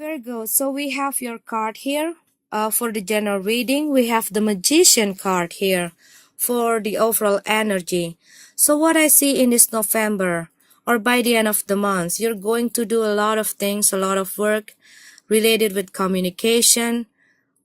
Virgo, so we have your card here. For the general reading, we have the Magician card here for the overall energy. So what I see in this November, or by the end of the month, you're going to do a lot of things, a lot of work related with communication,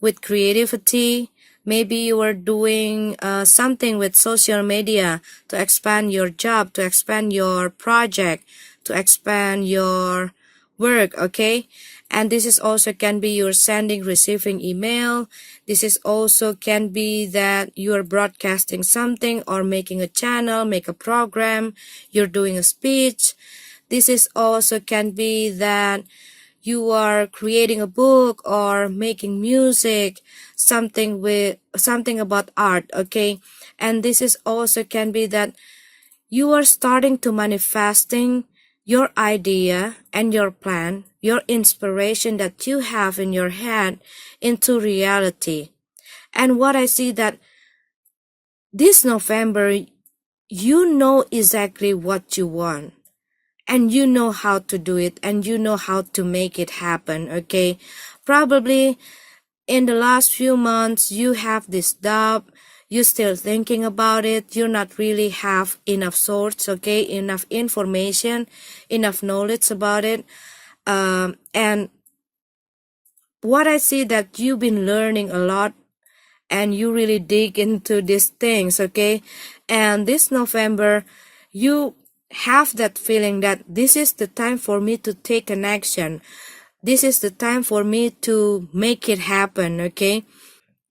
with creativity. Maybe you are doing something with social media to expand your job, to expand your project, to expand your work, okay? And this is also can be you're sending, receiving email. This is also can be that you're broadcasting something or making a channel, make a program, you're doing a speech. This is also can be that you are creating a book or making music, something about art, okay? And this is also can be that you are starting to manifesting your idea and your plan, your inspiration that you have in your head into reality. And what I see that this November, you know exactly what you want. And you know how to do it, and you know how to make it happen, okay? Probably in the last few months, you have this doubt, you're still thinking about it, you're not really have enough source, okay? Enough information, enough knowledge about it. And what I see that you've been learning a lot and you really dig into these things, okay? And this November, you have that feeling that this is the time for me to take an action. This is the time for me to make it happen, okay?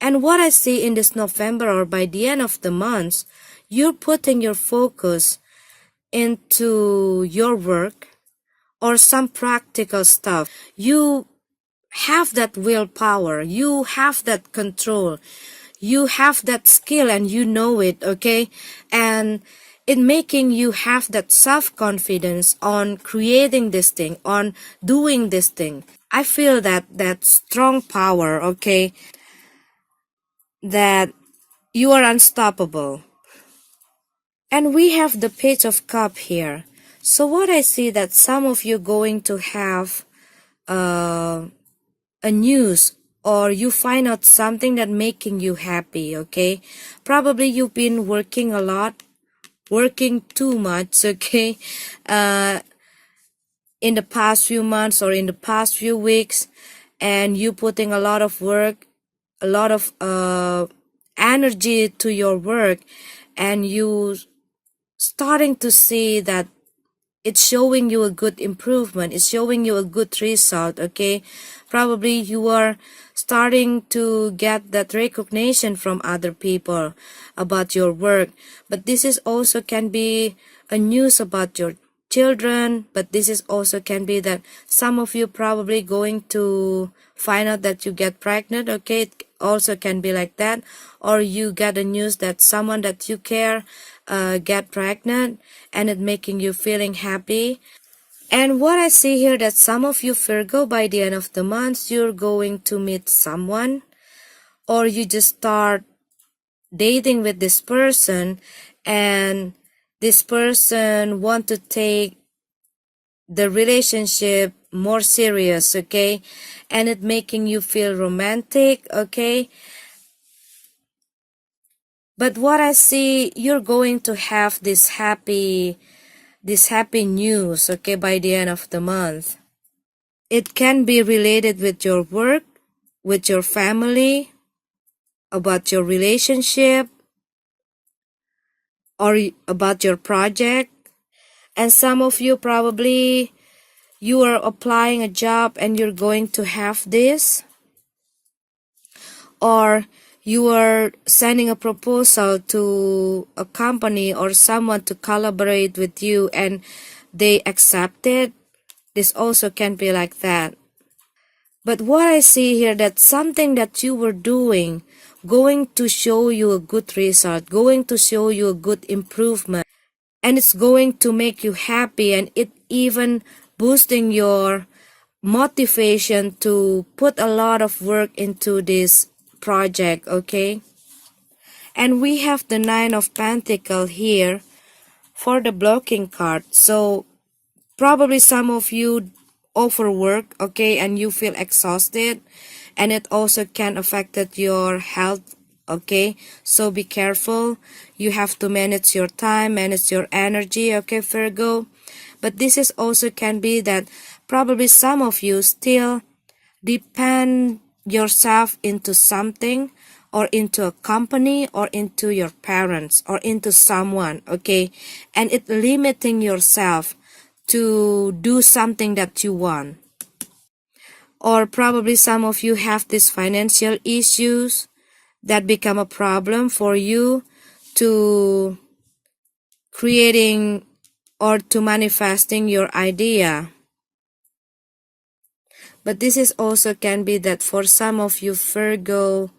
And what I see in this November or by the end of the month, you're putting your focus into your work or some practical stuff. You have that willpower. You have that control. You have that skill and you know it, okay? And in making you have that self-confidence on creating this thing, on doing this thing. I feel that strong power, okay? That you are unstoppable. And we have the Page of Cup here. So what I see that some of you going to have a news or you find out something that making you happy, okay? Probably you've been working a lot, working too much, okay? In the past few months or in the past few weeks, and you putting a lot of work, a lot of energy to your work, and you starting to see that it's showing you a good improvement, it's showing you a good result, okay? Probably you are starting to get that recognition from other people about your work, but this is also can be a news about your children, but this is also can be that some of you probably going to find out that you get pregnant, okay? It also can be like that, or you get a news that someone that you care get pregnant and it making you feeling happy. And what I see here that some of you Virgo by the end of the month you're going to meet someone, or you just start dating with this person and this person want to take the relationship more serious, okay? And it making you feel romantic, okay? But what I see, you're going to have this happy news, okay, by the end of the month. It can be related with your work, with your family, about your relationship, or about your project. And some of you probably, you are applying a job and you're going to have this. Or you are sending a proposal to a company or someone to collaborate with you and they accept it. This also can be like that. But what I see here that something that you were doing going to show you a good result, going to show you a good improvement, and it's going to make you happy, and it even boosting your motivation to put a lot of work into this project, okay? And we have the Nine of Pentacles here for the blocking card. So probably some of you overwork, okay, and you feel exhausted, and it also can affect your health, okay. So be careful. You have to manage your time, manage your energy, okay, Virgo. But this is also can be that probably some of you still depend yourself into something, or into a company, or into your parents, or into someone, okay, and it limiting yourself to do something that you want. Or probably some of you have these financial issues that become a problem for you to creating or to manifesting your idea. But this is also can be that for some of you Virgo,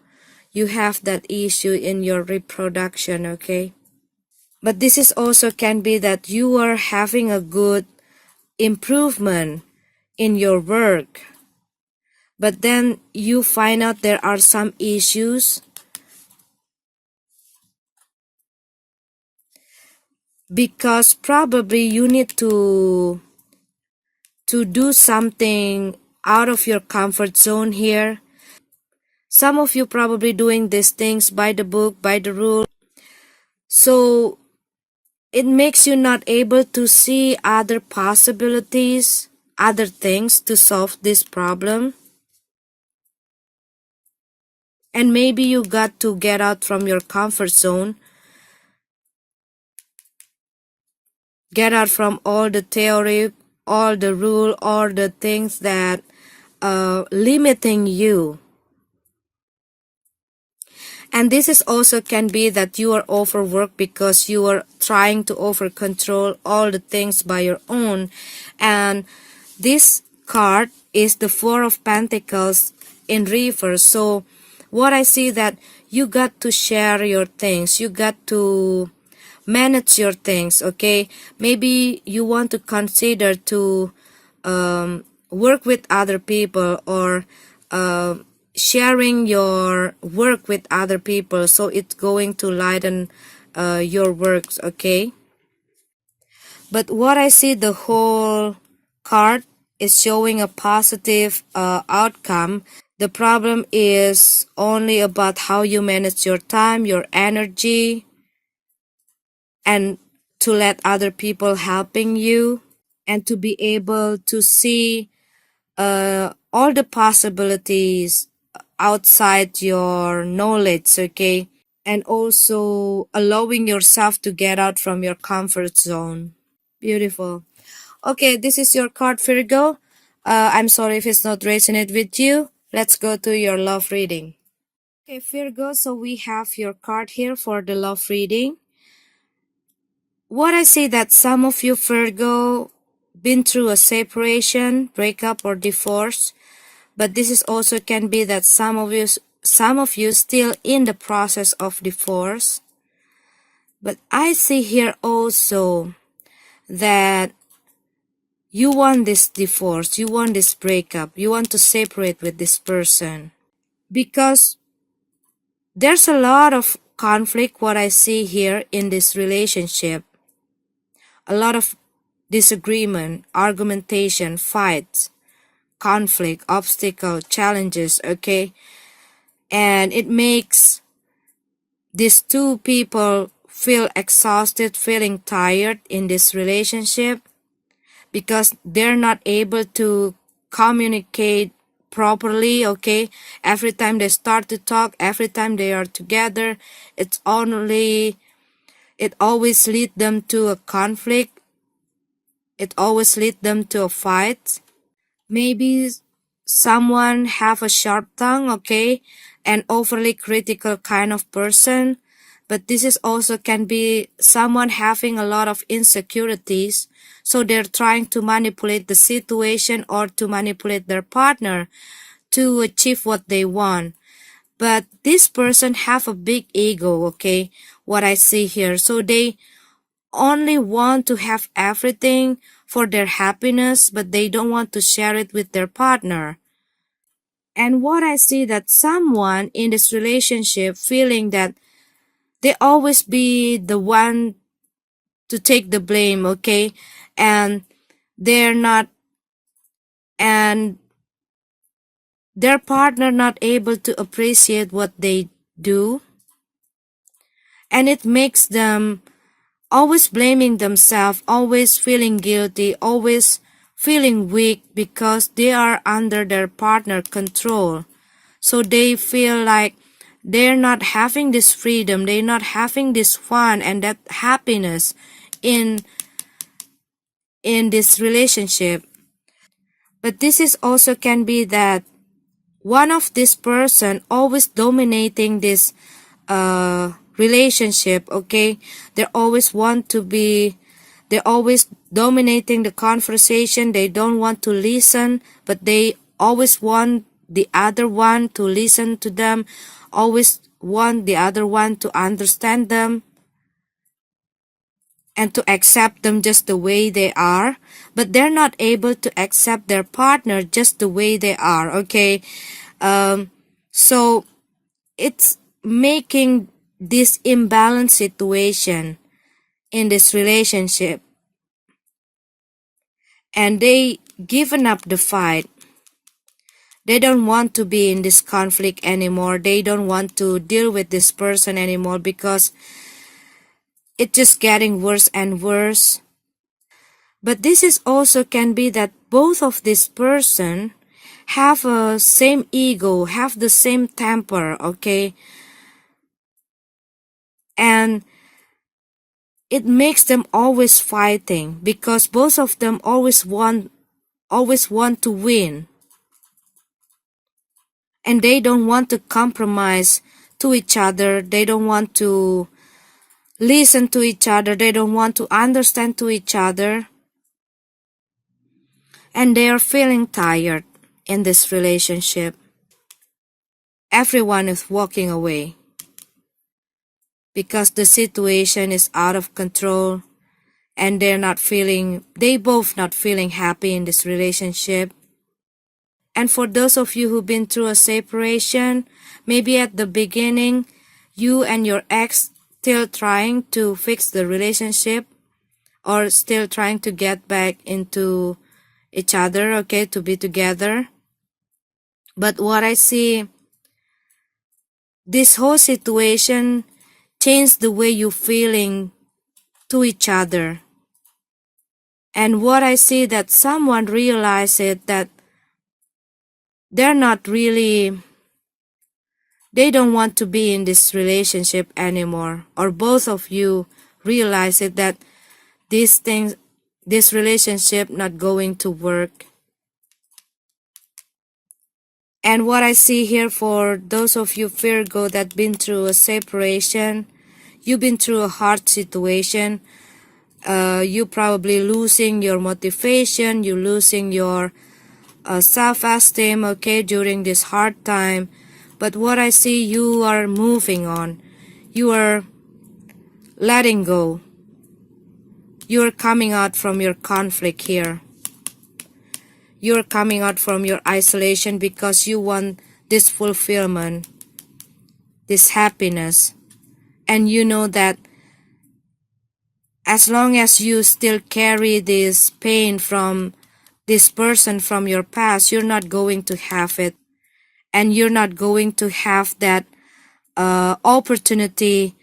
you have that issue in your reproduction, okay. But this is also can be that you are having a good improvement in your work, but then you find out there are some issues because probably you need to do something out of your comfort zone here. Some of you probably doing these things by the book, by the rule, so it makes you not able to see other possibilities, other things to solve this problem. And maybe you got to get out from your comfort zone, get out from all the theory, all the rule, all the things that limiting you. And this is also can be that you are overworked because you are trying to over control all the things by your own. And this card is the Four of Pentacles in reverse. So what I see that you got to share your things, you got to manage your things, okay. Maybe you want to consider to work with other people, or uh, sharing your work with other people, so it's going to lighten your works, okay. But what I see, the whole card is showing a positive outcome. The problem is only about how you manage your time, your energy, and to let other people helping you, and to be able to see all the possibilities outside your knowledge, okay, and also allowing yourself to get out from your comfort zone. Beautiful. Okay, this is your card, Virgo. I'm sorry if it's not resonate with you. Let's go to your love reading. Okay, Virgo, so we have your card here for the love reading. What I see that some of you Virgo been through a separation, breakup, or divorce, but this is also can be that some of you still in the process of divorce. But I see here also that you want this divorce, you want this breakup, you want to separate with this person because there's a lot of conflict. What I see here in this relationship, a lot of disagreement, argumentation, fights, conflict, obstacle, challenges, okay? And it makes these two people feel exhausted, feeling tired in this relationship because they're not able to communicate properly, okay? Every time they start to talk, every time they are together, it always leads them to a conflict. It always leads them to a fight. Maybe someone have a sharp tongue, okay, and overly critical kind of person. But this is also can be someone having a lot of insecurities. So they're trying to manipulate the situation or to manipulate their partner to achieve what they want. But this person have a big ego, okay, what I see here. So they only want to have everything for their happiness, but they don't want to share it with their partner. And what I see that someone in this relationship feeling that they always be the one to take the blame, okay? And they're not and their partner not able to appreciate what they do, and it makes them always blaming themselves, always feeling guilty, always feeling weak because they are under their partner control. So they feel like they're not having this freedom, they're not having this fun and that happiness in this relationship. But this is also can be that one of this person always dominating this relationship, okay? They're always dominating the conversation. They don't want to listen, but they always want the other one to listen to them, always want the other one to understand them and to accept them just the way they are, but they're not able to accept their partner just the way they are, okay? So it's making this imbalanced situation in this relationship, and they given up the fight. They don't want to be in this conflict anymore. They don't want to deal with this person anymore because it's just getting worse and worse. But this is also can be that both of this person have a same ego, have the same temper, okay? And it makes them always fighting because both of them always want to win. And they don't want to compromise to each other. They don't want to listen to each other. They don't want to understand to each other. And they are feeling tired in this relationship. Everyone is walking away because the situation is out of control and they both not feeling happy in this relationship. And for those of you who've been through a separation, maybe at the beginning, you and your ex still trying to fix the relationship or still trying to get back into each other, okay, to be together. But what I see, this whole situation changed the way you're feeling to each other. And what I see that someone realized it that they don't want to be in this relationship anymore, or both of you realize it that this relationship not going to work. And what I see here for those of you Virgo that been through a separation, you've been through a hard situation, you probably losing your motivation, you losing your self-esteem, okay, during this hard time. But what I see, you are moving on. You are letting go. You are coming out from your conflict here. You are coming out from your isolation because you want this fulfillment, this happiness. And you know that as long as you still carry this pain from this person from your past, you're not going to have it. And you're not going to have that opportunity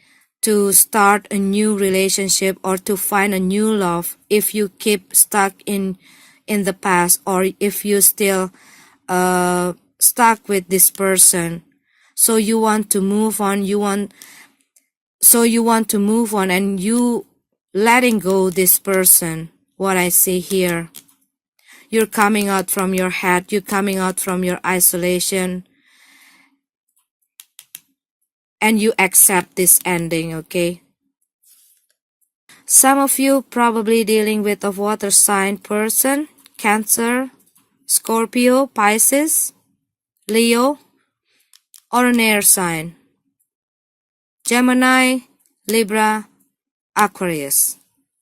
to start a new relationship or to find a new love if you keep stuck in the past, or if you still stuck with this person. So you want to move on, and you letting go this person. What I see here, you're coming out from your head, you're coming out from your isolation, and you accept this ending, okay? Some of you probably dealing with a water sign person, Cancer, Scorpio, Pisces, Leo, or an air sign, Gemini, Libra, Aquarius.